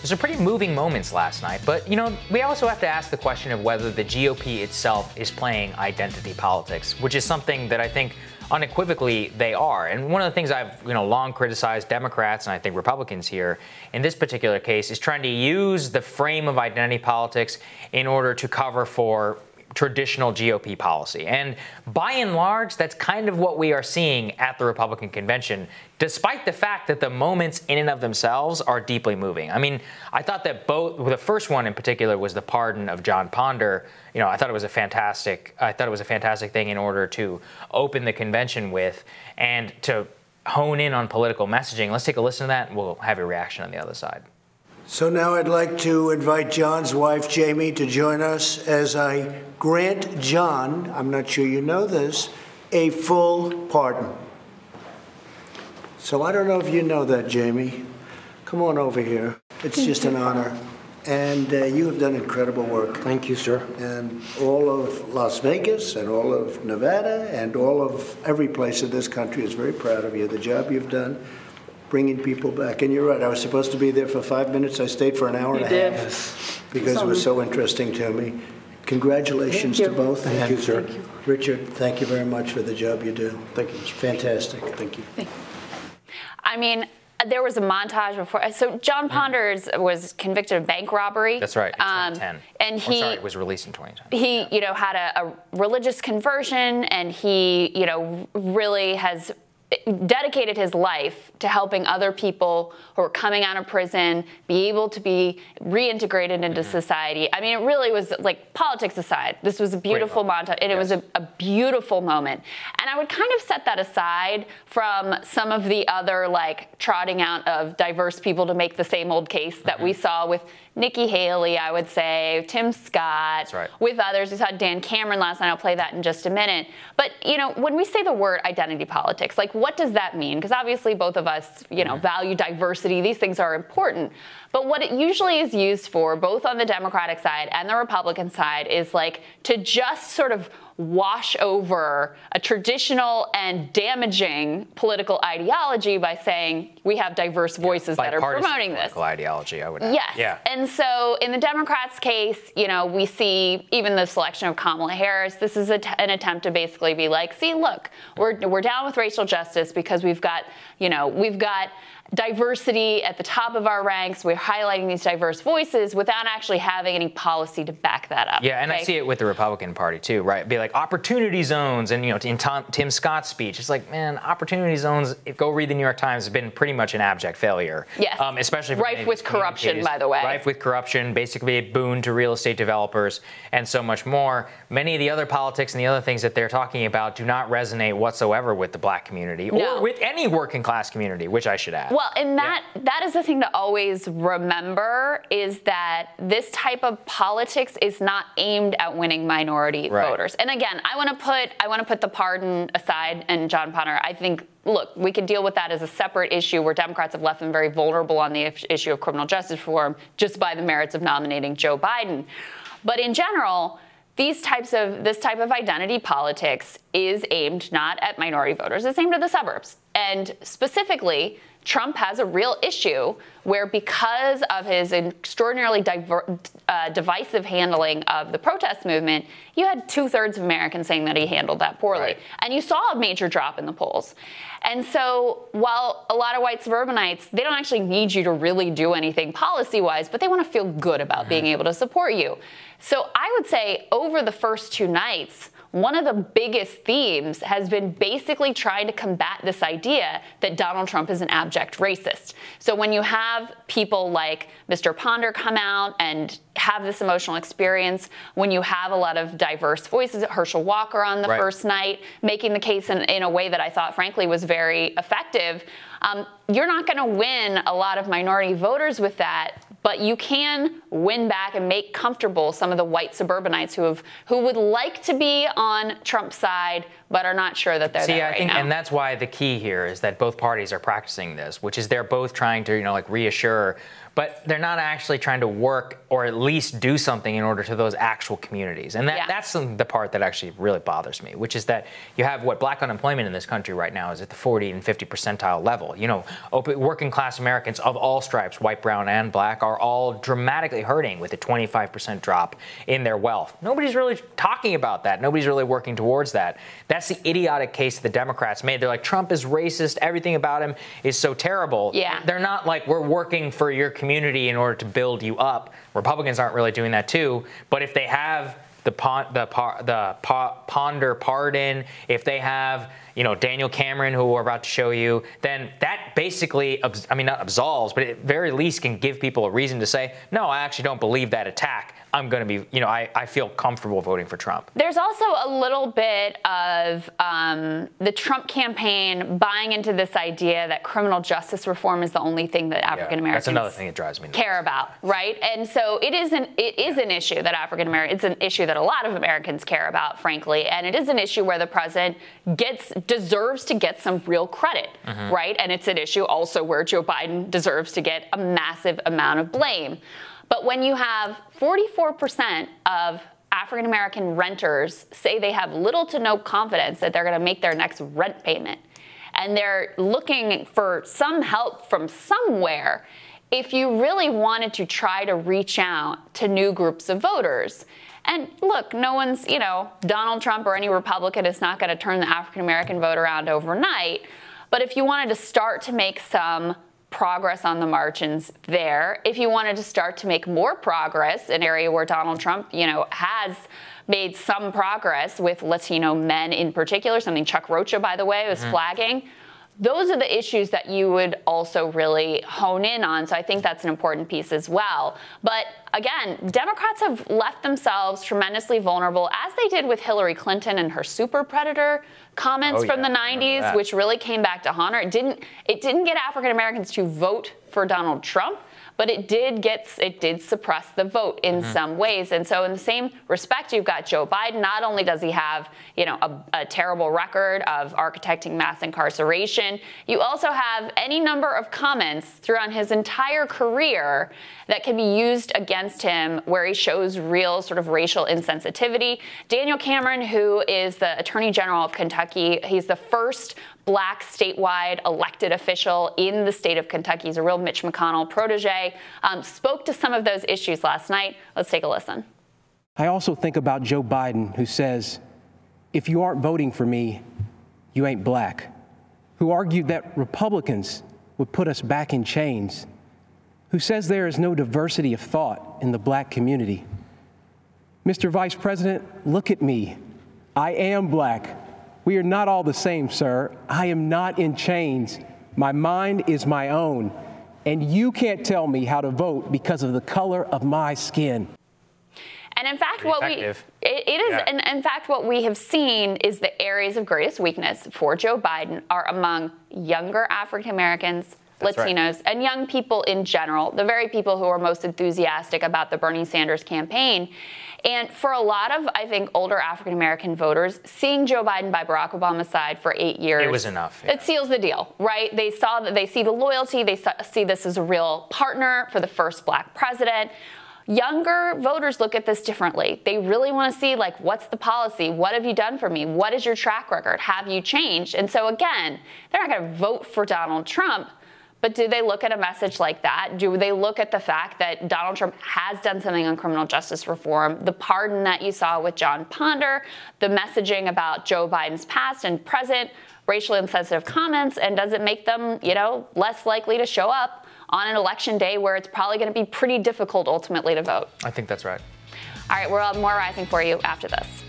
some pretty moving moments last night. But, you know, we also have to ask the question of whether the GOP itself is playing identity politics, which is something that I think unequivocally they are. And one of the things I've long criticized Democrats and I think Republicans here in this particular case is trying to use the frame of identity politics in order to cover for traditional GOP policy. And by and large, that's kind of what we are seeing at the Republican convention, despite the fact that the moments in and of themselves are deeply moving. I mean, I thought that the first one in particular was the pardon of John Ponder. I thought it was a fantastic thing in order to open the convention with and to hone in on political messaging. Let's take a listen to that and we'll have a reaction on the other side. So now I'd like to invite John's wife, Jamie, to join us as I grant John, I'm not sure you know this, a full pardon. So I don't know if you know that, Jamie. Come on over here. It's just an honor. And you have done incredible work. Thank you, sir. And all of Las Vegas and all of Nevada and all of every place in this country is very proud of you, the job you've done. Bringing people back. And you're right, I was supposed to be there for 5 minutes. I stayed for an hour and a half because it was so interesting to me. Congratulations to both. Thank you, sir. Thank you. Richard, thank you very much for the job you do. Thank you. Fantastic. Thank you. I mean, there was a montage before. So John Ponders was convicted of bank robbery. That's right, in 2010. And he it was released in 2010. He, had a religious conversion, and he, really has dedicated his life to helping other people who are coming out of prison be able to be reintegrated into society. I mean, it really was like, politics aside, this was a beautiful montage, and it was a beautiful moment. And I would kind of set that aside from some of the other trotting out of diverse people to make the same old case that we saw with Nikki Haley, I would say, Tim Scott, with others. We saw Dan Cameron last night. I'll play that in just a minute. But, when we say the word identity politics, what does that mean? Because obviously both of us, value diversity. These things are important. But what it usually is used for, both on the Democratic side and the Republican side, is to just sort of wash over a traditional and damaging political ideology by saying we have diverse voices that are promoting this. Political ideology, I would add. Yes. Yeah. And so in the Democrats' case, we see even the selection of Kamala Harris. This is an attempt to basically be like, see, look, we're down with racial justice because we've got diversity at the top of our ranks. We're highlighting these diverse voices without actually having any policy to back that up. Yeah, and I see it with the Republican Party too, right? Be like opportunity zones, and in Tim Scott's speech, it's like, man, opportunity zones. Go read the New York Times. Have been pretty much an abject failure. Yes, especially rife with corruption, by the way. Rife with corruption, basically a boon to real estate developers, and so much more. Many of the other politics and the other things that they're talking about do not resonate whatsoever with the Black community or with any working class community, which I should add. Well, and that is the thing to always remember, is that this type of politics is not aimed at winning minority voters. And again, I want to put the pardon aside and John Ponder. I think, look, we can deal with that as a separate issue where Democrats have left them very vulnerable on the issue of criminal justice reform just by the merits of nominating Joe Biden. But in general, this type of identity politics is aimed not at minority voters, it's aimed at the suburbs. And specifically, Trump has a real issue where, because of his extraordinarily divisive handling of the protest movement, you had 2/3 of Americans saying that he handled that poorly. And you saw a major drop in the polls. And so while a lot of white suburbanites, they don't actually need you to really do anything policy-wise, but they want to feel good about being able to support you. So I would say over the first two nights, one of the biggest themes has been basically trying to combat this idea that Donald Trump is an abject racist. So when you have people like Mr. Ponder come out and have this emotional experience, when you have a lot of diverse voices, Herschel Walker on the first night, making the case in a way that I thought, frankly, was very effective, you're not going to win a lot of minority voters with that, but you can win back and make comfortable some of the white suburbanites who would like to be on Trump's side, but are not sure that they're there right now. And that's why the key here is that both parties are practicing this, which is they're both trying to, like reassure, but they're not actually trying to work or at least do something in order to those actual communities. And that's the part that actually really bothers me, which is that you have black unemployment in this country right now is at the 40 and 50 percentile level. Working class Americans of all stripes, white, brown, and black, are all dramatically hurting with a 25% drop in their wealth. Nobody's really talking about that. Nobody's really working towards that. That's the idiotic case the Democrats made. They're like, Trump is racist. Everything about him is so terrible. Yeah. They're not like, we're working for your community in order to build you up. Republicans aren't really doing that too. But if they have the Ponder pardon, if they have Daniel Cameron, who we're about to show you, then that basically, not absolves, but at very least can give people a reason to say, no, I actually don't believe that attack. I'm going to be, I feel comfortable voting for Trump. There's also a little bit of the Trump campaign buying into this idea that criminal justice reform is the only thing that African Americans that's another thing that drives me nuts. Care about, right? And so it is an issue that it's an issue that a lot of Americans care about, frankly, and it is an issue where the president deserves to get some real credit, right? And it's an issue also where Joe Biden deserves to get a massive amount of blame. But when you have 44% of African-American renters say they have little to no confidence that they're going to make their next rent payment, and they're looking for some help from somewhere, if you really wanted to try to reach out to new groups of voters, and look, no one's, Donald Trump or any Republican is not going to turn the African-American vote around overnight, but if you wanted to start to make some progress on the margins there, if you wanted to start to make more progress, an area where Donald Trump, has made some progress with Latino men in particular, something Chuck Rocha, by the way, was flagging. Those are the issues that you would also really hone in on. So I think that's an important piece as well. But again, Democrats have left themselves tremendously vulnerable, as they did with Hillary Clinton and her super predator comments from the 90s, which really came back to haunt her. It didn't get African Americans to vote for Donald Trump, but it did suppress the vote in some ways. And so in the same respect, you've got Joe Biden. Not only does he have, a terrible record of architecting mass incarceration, you also have any number of comments throughout his entire career that can be used against him where he shows real sort of racial insensitivity. Daniel Cameron, who is the Attorney General of Kentucky, he's the first black statewide elected official in the state of Kentucky. He's a real Mitch McConnell protege. Spoke to some of those issues last night. Let's take a listen. I also think about Joe Biden, who says, if you aren't voting for me, you ain't black, who argued that Republicans would put us back in chains, who says there is no diversity of thought in the black community. Mr. Vice President, look at me. I am black. We are not all the same, sir. I am not in chains. My mind is my own. And you can't tell me how to vote because of the color of my skin. And in fact, what we have seen is the areas of greatest weakness for Joe Biden are among younger African Americans, Latinos, and young people in general, the very people who are most enthusiastic about the Bernie Sanders campaign. And for a lot of, I think, older African-American voters, seeing Joe Biden by Barack Obama's side for 8 years, it was enough. It seals the deal, right? They see the loyalty. They see this as a real partner for the first black president. Younger voters look at this differently. They really want to see, like, what's the policy? What have you done for me? What is your track record? Have you changed? And so, again, they're not going to vote for Donald Trump. But do they look at a message like that? Do they look at the fact that Donald Trump has done something on criminal justice reform, the pardon that you saw with John Ponder, the messaging about Joe Biden's past and present, racially insensitive comments, and does it make them, less likely to show up on an election day where it's probably going to be pretty difficult ultimately to vote? I think that's right. All right, we'll have more Rising for you after this.